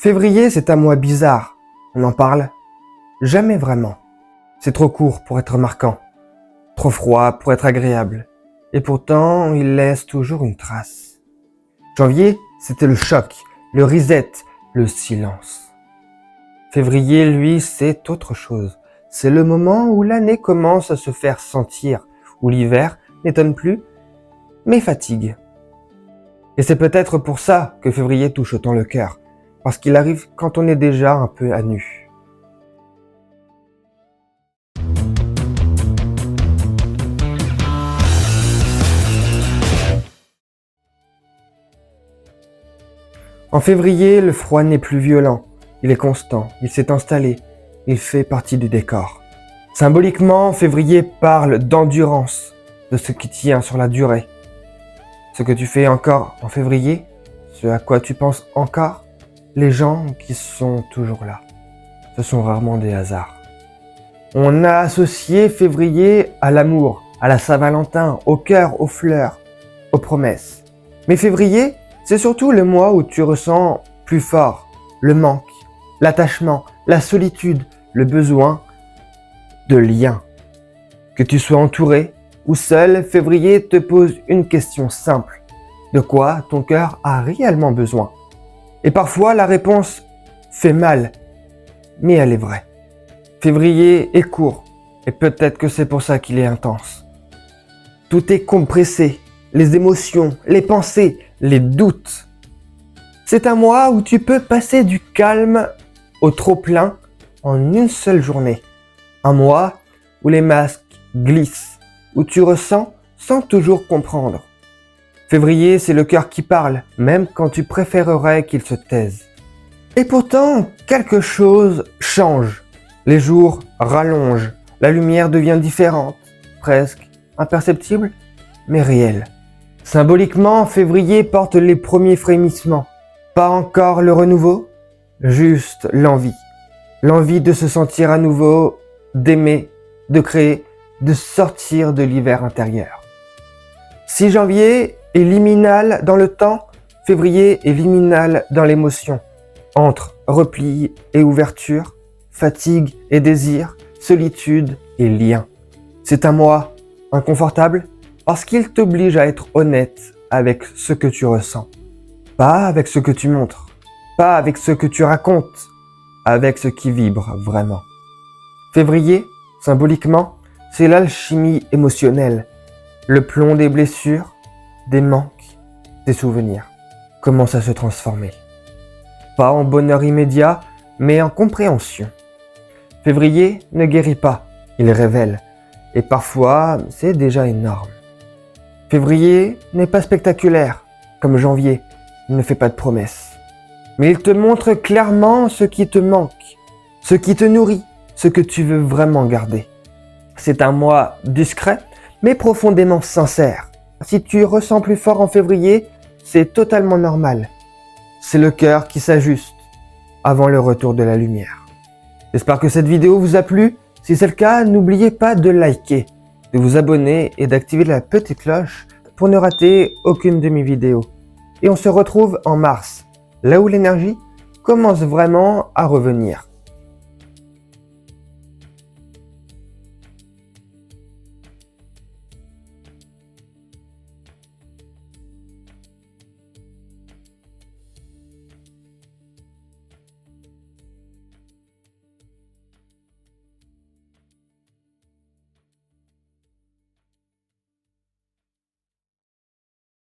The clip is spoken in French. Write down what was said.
Février, c'est un mois bizarre. On en parle jamais vraiment. C'est trop court pour être marquant, trop froid pour être agréable. Et pourtant, il laisse toujours une trace. Janvier, c'était le choc, le reset, le silence. Février, lui, c'est autre chose. C'est le moment où l'année commence à se faire sentir, où l'hiver n'étonne plus, mais fatigue. Et c'est peut-être pour ça que février touche autant le cœur, parce qu'il arrive quand on est déjà un peu à nu. En février, le froid n'est plus violent, il est constant, il s'est installé, il fait partie du décor. Symboliquement, février parle d'endurance, de ce qui tient sur la durée. Ce que tu fais encore en février, ce à quoi tu penses encore, les gens qui sont toujours là, ce sont rarement des hasards. On a associé février à l'amour, à la Saint-Valentin, au cœur, aux fleurs, aux promesses. Mais février, c'est surtout le mois où tu ressens plus fort le manque, l'attachement, la solitude, le besoin de lien. Que tu sois entouré ou seul, février te pose une question simple. De quoi ton cœur a réellement besoin? Et parfois, la réponse fait mal, mais elle est vraie. Février est court, et peut-être que c'est pour ça qu'il est intense. Tout est compressé, les émotions, les pensées, les doutes. C'est un mois où tu peux passer du calme au trop-plein en une seule journée. Un mois où les masques glissent, où tu ressens sans toujours comprendre. Février, c'est le cœur qui parle, même quand tu préférerais qu'il se taise. Et pourtant, quelque chose change. Les jours rallongent, la lumière devient différente, presque imperceptible, mais réelle. Symboliquement, février porte les premiers frémissements. Pas encore le renouveau, juste l'envie. L'envie de se sentir à nouveau, d'aimer, de créer, de sortir de l'hiver intérieur. Si janvier est liminal dans le temps, février est liminal dans l'émotion. Entre repli et ouverture, fatigue et désir, solitude et lien. C'est un mois inconfortable parce qu'il t'oblige à être honnête avec ce que tu ressens. Pas avec ce que tu montres, pas avec ce que tu racontes, avec ce qui vibre vraiment. Février, symboliquement, c'est l'alchimie émotionnelle. Le plomb des blessures, des manques, des souvenirs commence à se transformer. Pas en bonheur immédiat, mais en compréhension. Février ne guérit pas, il révèle. Et parfois, c'est déjà énorme. Février n'est pas spectaculaire, comme janvier, il ne fait pas de promesses. Mais il te montre clairement ce qui te manque, ce qui te nourrit, ce que tu veux vraiment garder. C'est un mois discret, mais profondément sincère. Si tu ressens plus fort en février, c'est totalement normal. C'est le cœur qui s'ajuste avant le retour de la lumière. J'espère que cette vidéo vous a plu. Si c'est le cas, n'oubliez pas de liker, de vous abonner et d'activer la petite cloche pour ne rater aucune de mes vidéos. Et on se retrouve en mars, là où l'énergie commence vraiment à revenir.